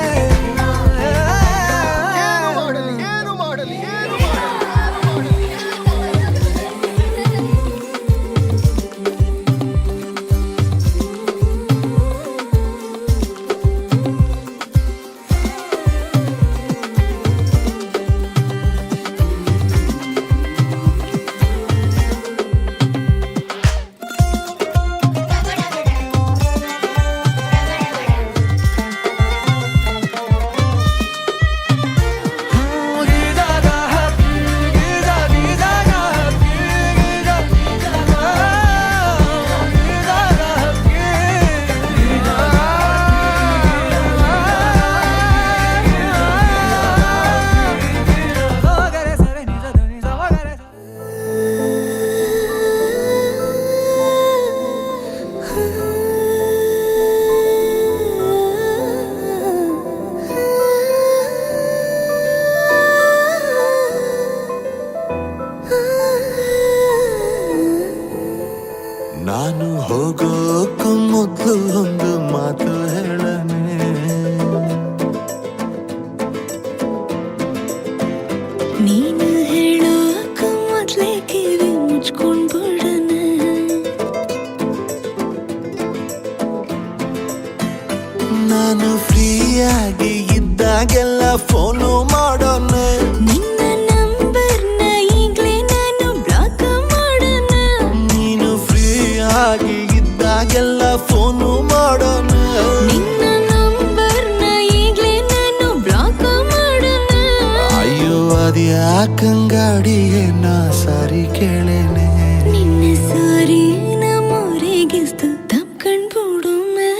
ನಾನು ಹೋಗೋಕ್ಕೂ ಮೊದಲು ಒಂದು ಮಾತು ಹೇಳನೆ ನೀನು ಹೇಳೋಕ ಮೊದ್ಲೇ ಕಿವಿ ಮುಚ್ಕೊಂಡ್ ಬಿಡನೆ ನಾನು ಫ್ರೀಯಾಗಿ ಇದ್ದಾಗೆಲ್ಲ ಫೋನು ಮಾಡೋನೆ ನಿನ್ನ ನಂಬರ್ನ ಈಗ್ಲೇ ನಾನು ಬ್ಲಾಕ್ ಮಾಡೋಣ ನೀನು ಫ್ರೀಯಾಗಿ ಇದ್ದಾಗೆಲ್ಲ ಫೋನು ಮಾಡೋನೆ ನಿನ್ನ ನಂಬರ್ನ ಈಗ್ಲೇ ನಾನು ಬ್ಲಾಕ್ ಮಾಡೋಣ ಅಯ್ಯೋ ಅದ್ಯಾಕಂಗಾಡಿಯೇ ನಾ ಸಾರಿ ಕೇಳೇನೆ ನಿನ್ನ ಸಾರಿ ನಮ್ಮೂರಿಗಿಸ್ತು ತಪ್ಕೊಂಡ್ ಬಿಡುಮೆ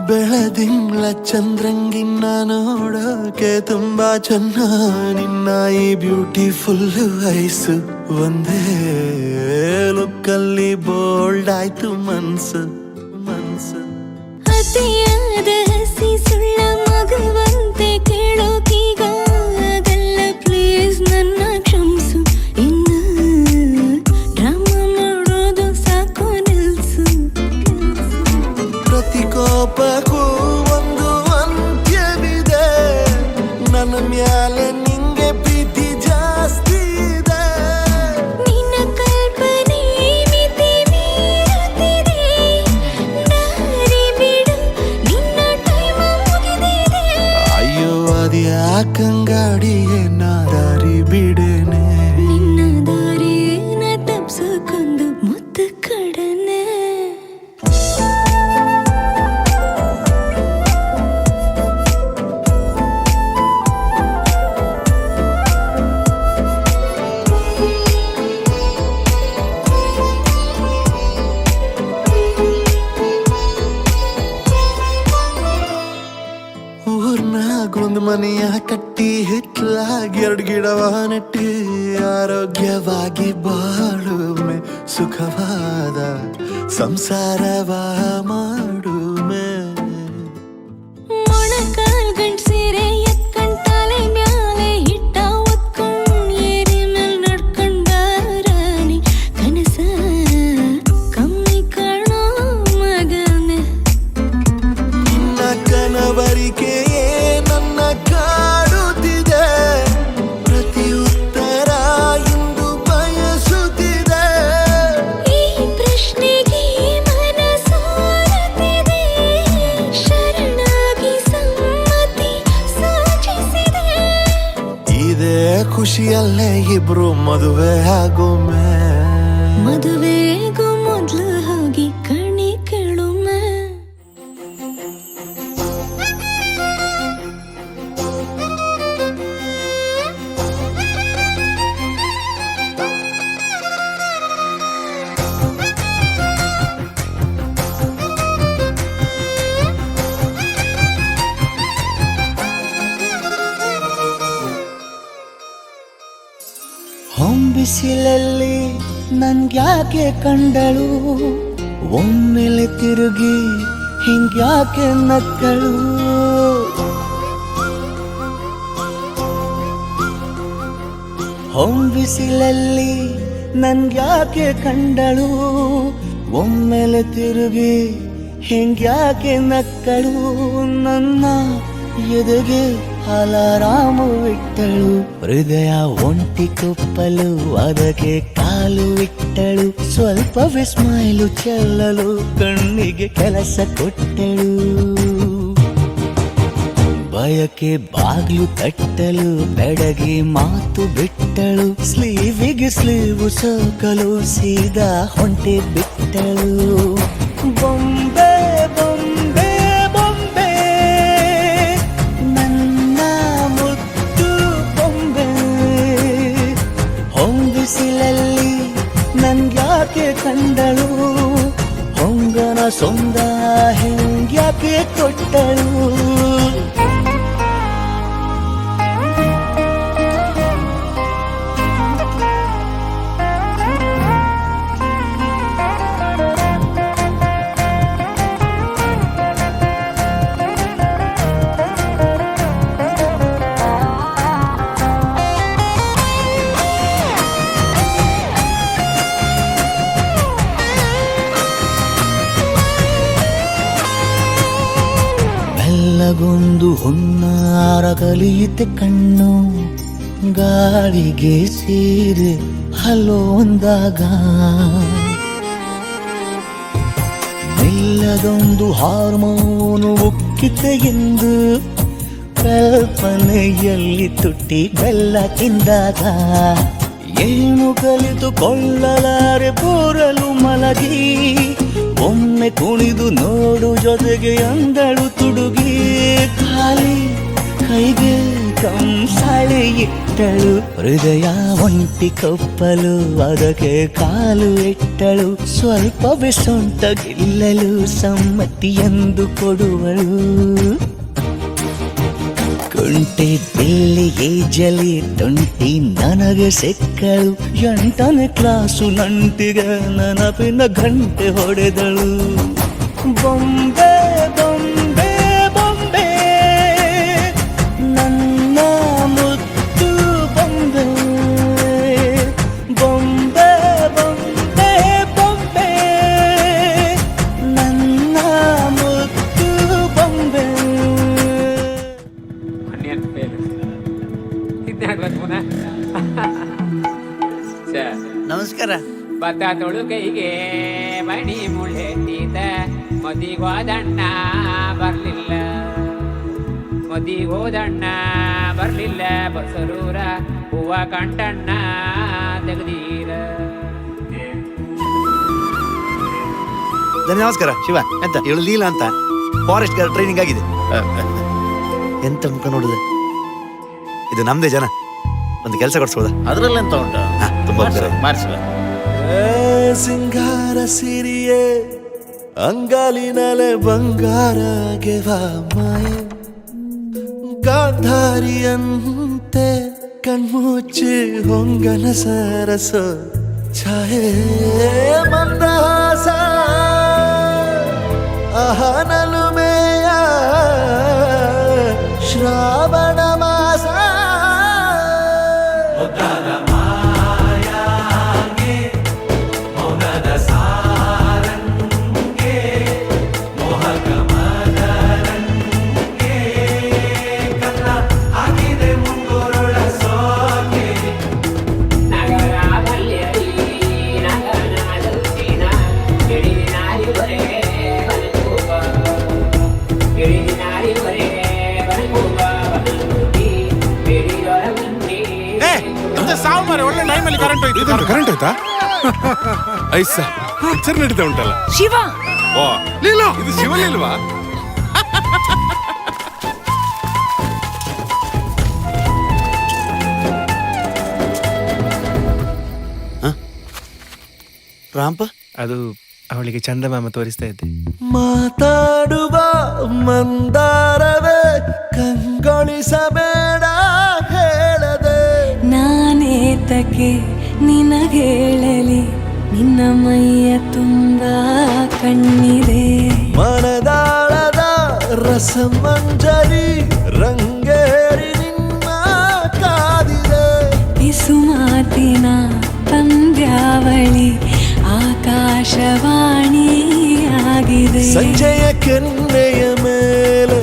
ಬೆಳದಿಂಗ್ಳ ಚಂದ್ರಂಗಿನ್ನ ನೋಡೋಕೆ ತುಂಬಾ ಚೆನ್ನ ನಿನ್ನ ಈ ಬ್ಯೂಟಿಫುಲ್ ಐಸು ಒಂದೇ ಲುಕ್ಕಲ್ಲಿ ಬೋಲ್ಡ್ ಆಯ್ತು ಮನ್ಸು ಮನ್ಸು ಅತಿಯಾದ ಹಸಿ ಸುಳ್ಳ ಮಗುವಂತೆ ಕೇಳೋಕೀಗ ಆಗಲ್ಲ ಪ್ಲೀಸ್ ನನ್ನ ಕ್ಷಮಿಸು ಇನ್ನು ಡ್ರಾಮಾ ಮಾಡೋದು ಸಾಕು ನಿಲ್ಸು ಪ್ರತಿ ಕೋಪಕ್ಕೂ ಒಂದು ಅಂತ್ಯವಿದೆ ನನ್ನ ಮ್ಯಾಲೆ ನಿಂಗೆ ಪ್ರೀತಿ ಜಾಸ್ತಿ ಇದೆ ನಿನ್ನ ಕಲ್ಪನೆ ಮಿತಿ ಮೀರುತ್ತಿದೆ ದಾರಿ ಬಿಡು ನಿನ್ನ ಟೈಮ್ ಮುಗಿದಿದೆ ಅಯ್ಯೋ ಅದ್ಯಾಕಂಗಾಡಿಯೇ ನಾ ದಾರಿ ಬಿಡೇನೆ ನಿನ್ನ ದಾರಿನ ತಪ್ಸಕ್ಕೊಂದು ಮುತ್ತು ಕಡನೆ ಊರ್ನಾಗ ಒಂದು ಮನೆಯ ಕಟ್ಟಿ ಹಿತ್ಲಾಗಿ 2 ಗಿಡವ ನೆಟ್ಟಿ ಆರೋಗ್ಯವಾಗಿ ಬಾಳುಮೆ ಸುಖವಾದ ಸಂಸಾರವ ಮಾಡುಮೆ ಮೊಣಕಾಲ್ ಗಂಟ್ ಸೀರೆ ಎತ್ಕೊಂಡ್ ತಲೆ ಮ್ಯಾಲೆ ಹಿಟ್ಟ ಒತ್ಕೊಂಡ್ ಏರಿ ಮೇಲ್ ನಡ್ಕೊಂಡ್ ಬಾರಾಣಿ ಕನಸ ಕಮ್ಮಿ ಕಾಣೋ ಮಗನೆ ನಿನ್ನ ಕನವರಿಕೆಯೇ ನನ್ನ ಕಾಡುತ್ತಿದೆ ಖುಷಿಯಲ್ಲೇ ಇಬ್ರು ಮದುವೆ ಆಗೋಮೆ. ಮದುವೆಗೂ ಮೊದ್ಲು ಹೋಗಿ ಕಣಿ ಕೇಳೊಮ್ಮೆ. ಹೊಂಬಿಸಿಲಲ್ಲಿ ನನ್ಗ್ಯಾಕೆ ಕಂಡಳು, ಒಮ್ಮೆಲೆ ತಿರುಗಿ ಹಿಂಗ್ಯಾಕೆ ನಕ್ಕಳು. ಹೊಂಬಿಸಿಲಲ್ಲಿ ನನ್ಗ್ಯಾಕೆ ಕಂಡಳು, ಒಮ್ಮೆಲೆ ತಿರುಗಿ ಹಿಂಗ್ಯಾಕೆ ನಕ್ಕಳು. ನನ್ನ ಎದೆಗೆ ಅಲಾರಾಮು ಇಟ್ಟಳು, ಹೃದಯ ಒಂಟಿ ಕೊಪ್ಪಲು ಅದಕ್ಕೆ ಕಾಲು ಇಟ್ಟಳು. ಸ್ವಲ್ಪ ವಿಸ್ಮೈಲು ಚೆಲ್ಲಲು ಕಣ್ಣಿಗೆ ಕೆಲಸ ಕೊಟ್ಟಳು. ಬಯಕೆ ಬಾಗ್ಲು ತಟ್ಟಲು ಬೆಡಗಿ ಮಾತು ಬಿಟ್ಟಳು. ಸ್ಲೀವಿಗೆ ಸ್ಲೀವು ಸೋಕಲು ಸೀದಾ ಹೊಂಟೆ ಬಿಟ್ಟಳು. ಬೊಂಬೆ ಬೊಂಬೆ ಬೊಂಬೆ ನನ್ನ ಮುದ್ದು ಬೊಂಬೆ. ಹೊಂಬಿಸಿಲಲ್ಲಿ ನನ್ಗ್ಯಾಕೆ ಕಂಡಳು, ಹೊಂಗನ ಸೊಂದ ಹೆಂಗ್ಯಾಕೆ ಕೊಟ್ಟಳು. ಮೆಲ್ಲಗೊಂದು ಹುನ್ನಾರ ಕಲಿಯುತ್ತೆ ಕಣ್ಣು, ಗಾಳಿಗೆ ಸೀರೆ ಹಲೋಂದಾಗ. ಮೆಲ್ಲದೊಂದು ಹಾರ್ಮೋನು ಉಕ್ಕಿತೆ ಎಂದು ಕಲ್ಪನೆಯಲ್ಲಿ ತುಟ್ಟಿ ಬೆಲ್ಲ ತಿಂದಾಗ. ಏನು ಕಲಿತುಕೊಳ್ಳಲಾರೆ ಬೋರಲು ಮಲಗಿ, ಒಮ್ಮೆ ಕುಣಿದು ನೋಡು ಜೊತೆಗೆ ಅಂದಳು ತುಡುಗಿ. ಖಾಲಿ ಕೈಗೆ ಕಂಸಾಳೆ ಇಟ್ಟಳು, ಹೃದಯ ಒಂಟಿ ಕೊಪ್ಪಲು ಅದಕ್ಕೆ ಕಾಲು ಇಟ್ಟಳು. ಸ್ವಲ್ಪವೇ ಸೊಂಟ ಗೆಲ್ಲಲು ಸಮ್ಮತಿ ಎಂದು ಕೊಡುವಳು. ಕುಂಟೆ ಬಿಲ್ಲಿ ಏಜಲಿ ತುಂಟಿ ನನಗೆ ಸಿಕ್ಕಳು. 8ನೇ ಕ್ಲಾಸು ನಂಟಿಗೆ ನೆನಪಿನ ಗಂಟೆ ಹೊಡೆದಳು. ಬೊಂಬೆ ಬೊಂಬೆ ಬೊಂಬೆ ನನ್ನ ಮುದ್ದು ಬೊಂಬೆ. ಬೊಂಬೆ ಬೊಂಬೆ ಬೊಂಬೆ ನನ್ನ ಮುದ್ದು ಬೊಂಬೆ. ನಮಸ್ಕಾರ. ಭತ್ತ ತೊಳುಕೈಗೆ ಮಣಿ ಮುಳ್ಳೆತ್ತಿದ ಮದಿಗೋದಣ್ಣ ಬರ್ಲಿಲ್ಲ, ಮದಿಗೋದಣ್ಣ ಬರ್ಲಿಲ್ಲ. ಬಸರೂರ ಹೂವ ಕಂಟಣ್ಣ ತೆಗ್ದೀರ. ನಮಸ್ಕಾರ ಶಿವ. ಎಂತ ಇವಳು ಲೀಲಾ ಅಂತ ಫಾರೆಸ್ಟ್ ಗಾರ್ಡ್ ಟ್ರೈನಿಂಗ್ ಆಗಿದೆ. ಎಂತ ಮುಖ ನೋಡಿದೆ. ಇದು ನಮ್ದೇ ಜನ. ಒಂದು ಕೆಲಸ ಕೊಡ್ಸ್ಬೋದಾ? ಅದ್ರಲ್ಲೆಂತ ಉಂಟು? ತುಂಬಾ ಮಾಡಿಸುವ. ಸಿಂಗಾರ ಸಿರಿಯೇ ಅಂಗಾಲಿನಲೆ ಬಂಗಾರ ಗೆವ ಮಾಯೆ, ಗಾಂಧಾರಿಯಂತೆ ಕಣ್ಮುಚ್ಚಿ ಹೊಂಗನ ಸರಸ ಛಾಯೆ. ಮಂದಹಾಸ ಅಹನಲುಮೆಯ ಶ್ರಾವಣ ಮಾಸ. ಗಿಳಿನಾರಿ ಹೊರೆ ಬನಕೂಪ ಮತ್ತೆ ಸಾವು ಮಾರೆ ಒಳ್ಳೆ ಟೈಮಲ್ಲಿ ಕರೆಂಟ್ ಹೋಯ್ತು. ಕರೆಂಟ್ ಆಯ್ತಾ ಐಸ ಪಿಕ್ಚರ್ ನಡೀತಾ ಉಂಟಲ್ಲ ಶಿವ ಓ ಲೀಲಾ ಇದು ಶಿವಲಿಲ್ವಾ ರಾಂಪ ಅದು ಅವಳಿಗೆ ಚಂದಮಾಮ ತೋರಿಸ್ತಾ ಇದ್ದೆ. ಮಾತಾಡುವ ಮಂದಾರವೇ ಕಂಗೊಳಿಸಬೇಡ ಹೇಳದೆ ನಾನೇತಕ್ಕೆ ನಿನಗೇಳಲಿ ನಿನ್ನ ಮೈಯ ತುಂಬ ಕಣ್ಣಿದೆ ಮನದಾಳದ ರಸಮಂಜರಿ ರಂಗೇರಿ ನಿನ್ನ ಕಾದಿದೆ ಬಿಸು ಮಾತಿನ ಪಂದ್ಯಾವಳಿ ಆಕಾಶವಾಣಿಯಾಗಿದೆ ಸಂಜೆಯ ಕೆನ್ನೆಯ ಮೇಲೆ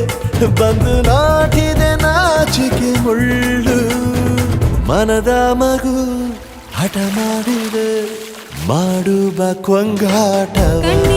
ಬಂದು ನಾಟಿದೆ ನಾಚಿಕೆ ಮುಳ್ಳು ಮನದ ಮಗು ಹಠ ಮಾಡಿದೆ ಮಾಡುವ ಕೊಂಗಾಟ ಕಣ್ಣಿ